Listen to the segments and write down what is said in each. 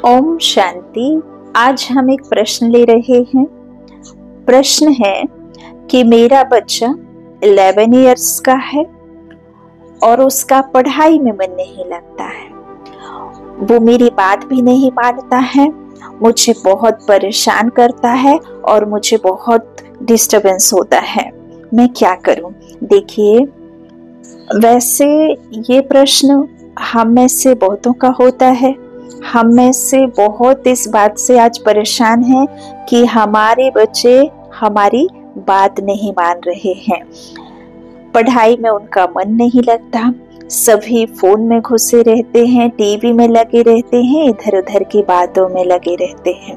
ओम शांति। आज हम एक प्रश्न ले रहे हैं। प्रश्न है कि मेरा बच्चा 11 इयर्स का है और उसका पढ़ाई में मन नहीं लगता है। वो मेरी बात भी नहीं मानता है, मुझे बहुत परेशान करता है और मुझे बहुत डिस्टरबेंस होता है। मैं क्या करूं? देखिए, वैसे ये प्रश्न हम में से बहुतों का होता है। हम में से बहुत इस बात से आज परेशान हैं कि हमारे बच्चे हमारी बात नहीं मान रहे हैं। पढ़ाई में उनका मन नहीं लगता, सभी फोन में घुसे रहते हैं, टीवी में लगे रहते हैं, इधर उधर की बातों में लगे रहते हैं।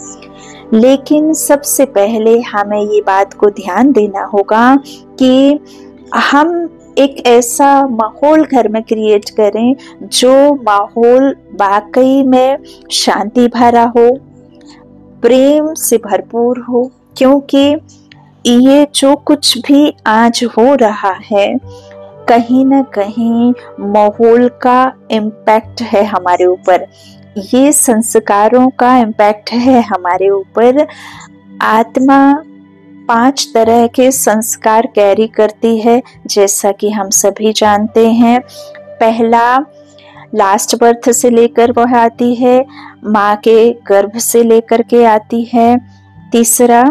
लेकिन सबसे पहले हमें ये बात को ध्यान देना होगा कि हम एक ऐसा माहौल घर में क्रिएट करें जो माहौल वाकई में शांति भरा हो, प्रेम से भरपूर हो। क्योंकि ये जो कुछ भी आज हो रहा है, कहीं ना कहीं माहौल का इम्पैक्ट है हमारे ऊपर, ये संस्कारों का इम्पैक्ट है हमारे ऊपर। आत्मा 5 तरह के संस्कार कैरी करती है, जैसा कि हम सभी जानते हैं। पहला लास्ट बर्थ से लेकर वह आती है, माँ के गर्भ से लेकर के आती है। तीसरा,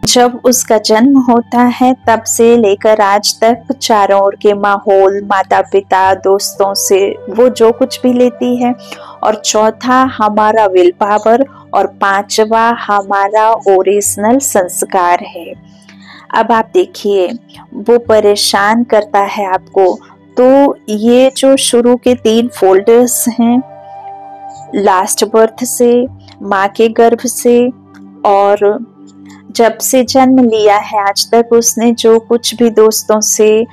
जब उसका जन्म होता है तब से लेकर आज तक चारों ओर के माहौल, माता पिता, दोस्तों से वो जो कुछ भी लेती है। और चौथा हमारा विल पावर और 5वां हमारा ओरिजिनल संस्कार है। अब आप देखिए, वो परेशान करता है आपको। तो ये जो शुरू के 3 फोल्डर्स हैं, लास्ट बर्थ से, माँ के गर्भ से और जब से जन्म लिया है आज तक उसने जो कुछ भी दोस्तों से,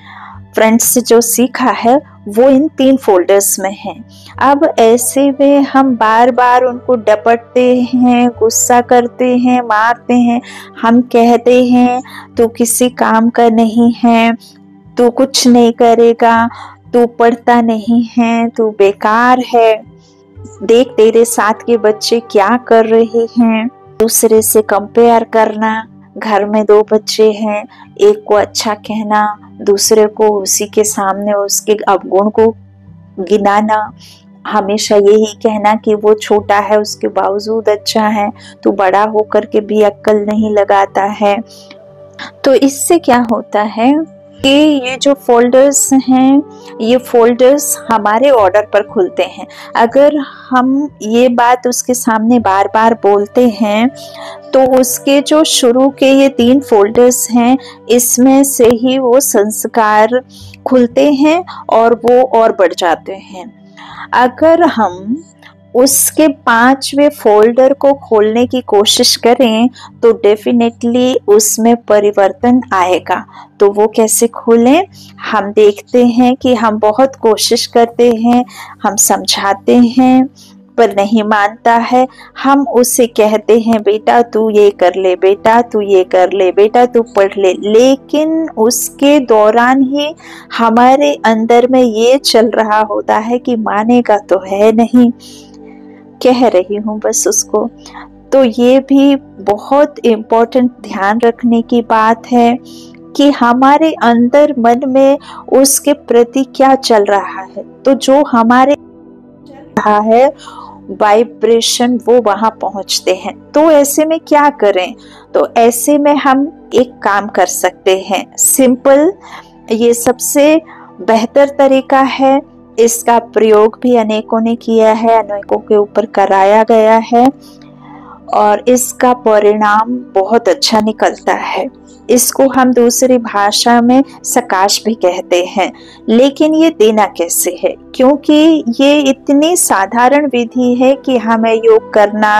फ्रेंड्स से जो सीखा है, वो इन 3 फोल्डर्स में है। अब ऐसे में हम बार बार उनको डपटते हैं, गुस्सा करते हैं, मारते हैं। हम कहते हैं तू किसी काम का नहीं है, तू कुछ नहीं करेगा, तू पढ़ता नहीं है, तू बेकार है, देख तेरे साथ के बच्चे क्या कर रहे हैं। दूसरे से कंपेयर करना, घर में 2 बच्चे हैं, एक को अच्छा कहना, दूसरे को उसी के सामने उसके अवगुण को गिनाना, हमेशा यही कहना कि वो छोटा है उसके बावजूद अच्छा है, तू बड़ा होकर के भी अक्ल नहीं लगाता है। तो इससे क्या होता है कि ये जो फोल्डर्स हैं, ये फोल्डर्स हमारे ऑर्डर पर खुलते हैं। अगर हम ये बात उसके सामने बार बार बोलते हैं तो उसके जो शुरू के ये 3 फोल्डर्स हैं, इसमें से ही वो संस्कार खुलते हैं और वो और बढ़ जाते हैं। अगर हम उसके 5वें फोल्डर को खोलने की कोशिश करें तो डेफिनेटली उसमें परिवर्तन आएगा। तो वो कैसे खोलें? हम देखते हैं कि हम बहुत कोशिश करते हैं, हम समझाते हैं पर नहीं मानता है। हम उसे कहते हैं बेटा तू ये कर ले, बेटा तू ये कर ले, बेटा तू पढ़ ले। लेकिन उसके दौरान ही हमारे अंदर में ये चल रहा होता है कि मानेगा तो है नहीं, कह रही हूँ बस उसको। तो ये भी बहुत इम्पोर्टेंट ध्यान रखने की बात है कि हमारे अंदर मन में उसके प्रति क्या चल रहा है। तो जो हमारे चल रहा है वाइब्रेशन, वो वहां पहुंचते हैं। तो ऐसे में क्या करें? तो ऐसे में हम एक काम कर सकते हैं, सिंपल, ये सबसे बेहतर तरीका है। इसका प्रयोग भी अनेकों ने किया है, अनेकों के ऊपर कराया गया है और इसका परिणाम बहुत अच्छा निकलता है। इसको हम दूसरी भाषा में सकाश भी कहते हैं। लेकिन ये देना कैसे है? क्योंकि ये इतनी साधारण विधि है कि हमें योग करना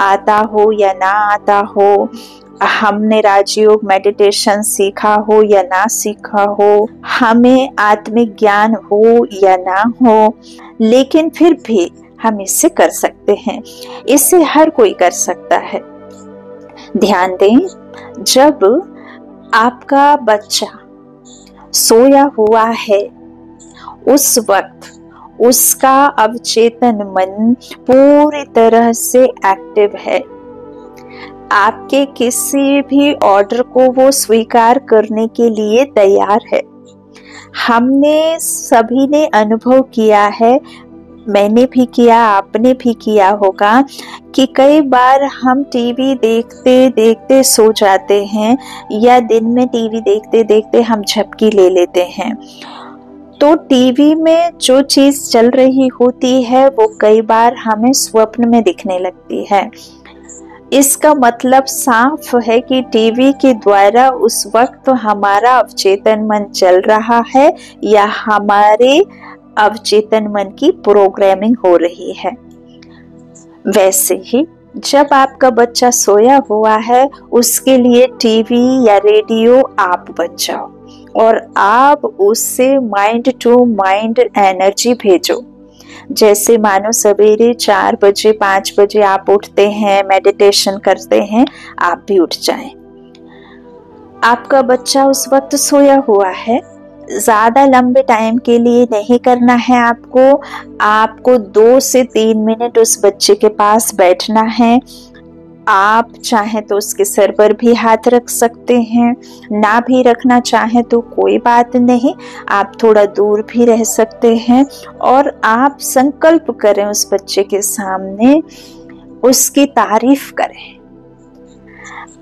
आता हो या ना आता हो, हमने राजयोग मेडिटेशन सीखा हो या ना सीखा हो, हमें आत्मिक ज्ञान हो या ना हो, लेकिन फिर भी हम इससे कर सकते हैं। इससे हर कोई कर सकता है। ध्यान दें, जब आपका बच्चा सोया हुआ है उस वक्त उसका अवचेतन मन पूरी तरह से एक्टिव है। आपके किसी भी ऑर्डर को वो स्वीकार करने के लिए तैयार है। हमने सभी ने अनुभव किया है, मैंने भी किया, आपने भी किया होगा कि कई बार हम टीवी देखते देखते सो जाते हैं या दिन में टीवी देखते देखते हम झपकी ले लेते हैं। तो टीवी में जो चीज चल रही होती है वो कई बार हमें स्वप्न में दिखने लगती है। इसका मतलब साफ है कि टीवी के द्वारा उस वक्त हमारा अवचेतन मन चल रहा है या हमारे अवचेतन मन की प्रोग्रामिंग हो रही है। वैसे ही जब आपका बच्चा सोया हुआ है, उसके लिए टीवी या रेडियो आप बच जाओ और आप उससे माइंड टू माइंड एनर्जी भेजो। जैसे मानो सवेरे 4 बजे 5 बजे आप उठते हैं, मेडिटेशन करते हैं, आप भी उठ जाएं। आपका बच्चा उस वक्त सोया हुआ है, ज्यादा लंबे टाइम के लिए नहीं करना है आपको 2 से 3 मिनट उस बच्चे के पास बैठना है। आप चाहे तो उसके सर पर भी हाथ रख सकते हैं, ना भी रखना चाहे तो कोई बात नहीं, आप थोड़ा दूर भी रह सकते हैं और आप संकल्प करें उस बच्चे के सामने, उसकी तारीफ करें।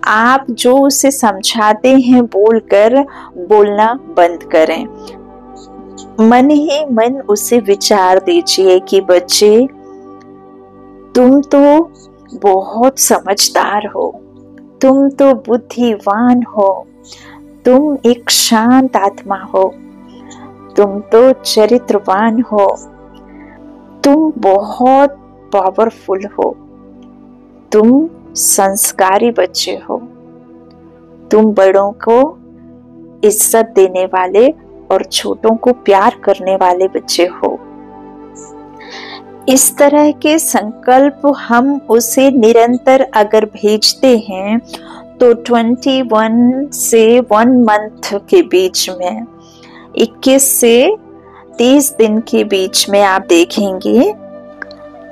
आप जो उसे समझाते हैं बोलना बंद करें। मन ही मन उसे विचार दीजिए कि बच्चे, तुम तो बहुत समझदार हो, तुम तो बुद्धिवान हो, तुम एक शांत आत्मा हो, तुम तो चरित्रवान हो, तुम बहुत पावरफुल हो, तुम संस्कारी बच्चे हो, तुम बड़ों को इज्जत देने वाले और छोटों को प्यार करने वाले बच्चे हो। इस तरह के संकल्प हम उसे निरंतर अगर भेजते हैं तो 21 से 1 मंथ के बीच में, 21 से 30 दिन के बीच में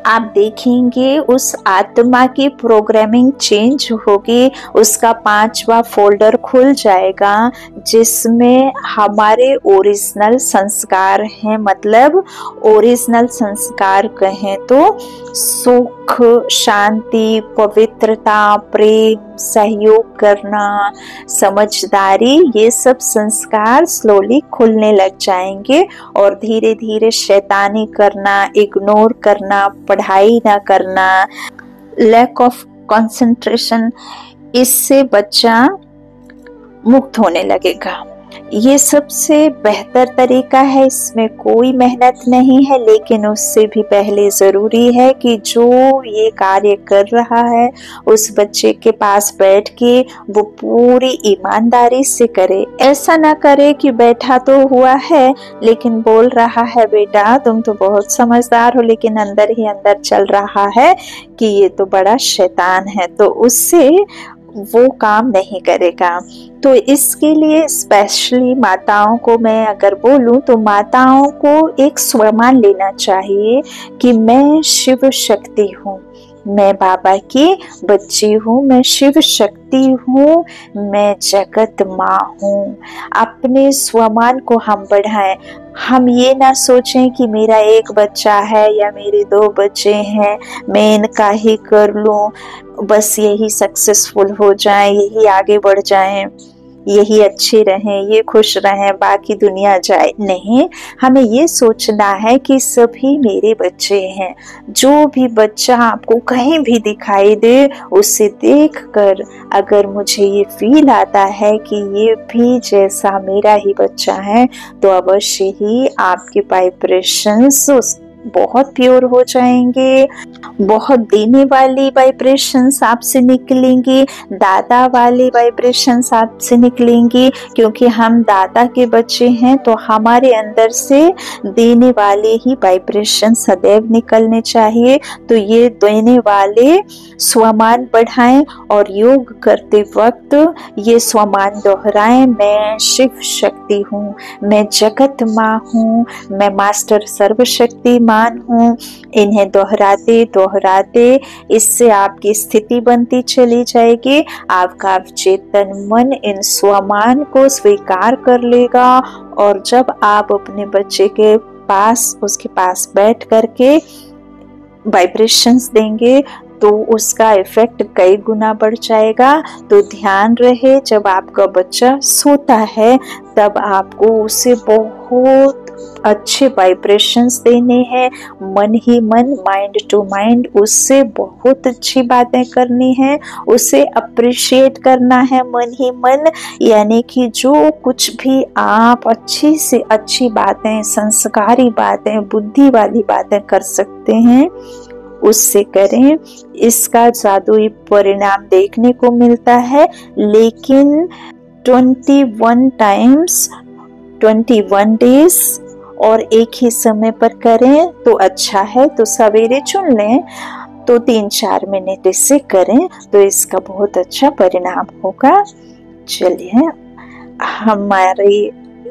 आप देखेंगे उस आत्मा की प्रोग्रामिंग चेंज होगी। उसका 5वां फोल्डर खुल जाएगा जिसमें हमारे ओरिजिनल संस्कार हैं। मतलब ओरिजिनल संस्कार कहें तो सुख, शांति, पवित्रता, प्रेम, सहयोग करना, समझदारी, ये सब संस्कार स्लोली खुलने लग जाएंगे और धीरे धीरे शैतानी करना, इग्नोर करना, पढ़ाई ना करना, लैक ऑफ कंसंट्रेशन, इससे बच्चा मुक्त होने लगेगा। ये सबसे बेहतर तरीका है, इसमें कोई मेहनत नहीं है, लेकिन उससे भी पहले जरूरी है कि जो ये कार्य कर रहा है उस बच्चे के पास बैठ के वो पूरी ईमानदारी से करे। ऐसा ना करे कि बैठा तो हुआ है लेकिन बोल रहा है बेटा तुम तो बहुत समझदार हो, लेकिन अंदर ही अंदर चल रहा है कि ये तो बड़ा शैतान है, तो उससे वो काम नहीं करेगा। तो इसके लिए स्पेशली माताओं को मैं अगर बोलूं तो माताओं को एक स्वमान लेना चाहिए कि मैं शिव शक्ति हूँ, मैं बाबा की बच्ची हूँ, मैं शिव शक्ति हूँ, मैं जगत माँ हूँ। अपने स्वमान को हम बढ़ाएं। हम ये ना सोचें कि मेरा एक बच्चा है या मेरे 2 बच्चे हैं, मैं इनका ही कर लूं, बस यही सक्सेसफुल हो जाएं, यही आगे बढ़ जाएं, यही अच्छे रहें, ये खुश रहें, बाकी दुनिया जाए। नहीं, हमें ये सोचना है कि सभी मेरे बच्चे हैं। जो भी बच्चा आपको कहीं भी दिखाई दे उसे देखकर अगर मुझे ये फील आता है कि ये भी जैसा मेरा ही बच्चा है तो अवश्य ही आपके वाइब्रेशंस बहुत प्योर हो जाएंगे, बहुत देने वाली वाइब्रेशंस आपसे निकलेंगी, दादा वाली वाइब्रेशंस आपसे निकलेंगी, क्योंकि हम दादा के बच्चे हैं तो हमारे अंदर से देने वाले ही वाइब्रेशन सदैव निकलने चाहिए। तो ये देने वाले स्वमान बढ़ाएं और योग करते वक्त ये स्वमान दोहराएं, मैं शिव शक्ति हूँ, मैं जगत माँ हूँ, मैं मास्टर सर्वशक्तिमान हूँ। इन्हें दोहराते दोहराते इससे आपकी स्थिति बनती चली जाएगी। आपका चेतन मन इन स्वमान को स्वीकार कर लेगा और जब आप अपने बच्चे के पास उसके पास बैठ करके वाइब्रेशंस देंगे तो उसका इफेक्ट कई गुना बढ़ जाएगा। तो ध्यान रहे, जब आपका बच्चा सोता है तब आपको उसे बहुत अच्छे वाइब्रेशंस देने हैं, मन ही मन, माइंड टू माइंड उससे बहुत अच्छी बातें करनी है, उसे अप्रिशिएट करना है मन ही मन। यानी कि जो कुछ भी आप अच्छी से अच्छी बातें, संस्कारी बातें, बुद्धि वाली बातें कर सकते हैं उससे करें। इसका जादुई परिणाम देखने को मिलता है, लेकिन 21 टाइम्स 21 डेज और एक ही समय पर करें तो अच्छा है। तो सवेरे चुन लें तो 3-4 मिनट इससे करें तो इसका बहुत अच्छा परिणाम होगा। चलिए, हमारी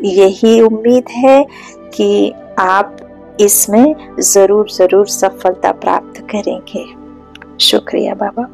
यही उम्मीद है कि आप इसमें ज़रूर सफलता प्राप्त करेंगे। शुक्रिया बाबा।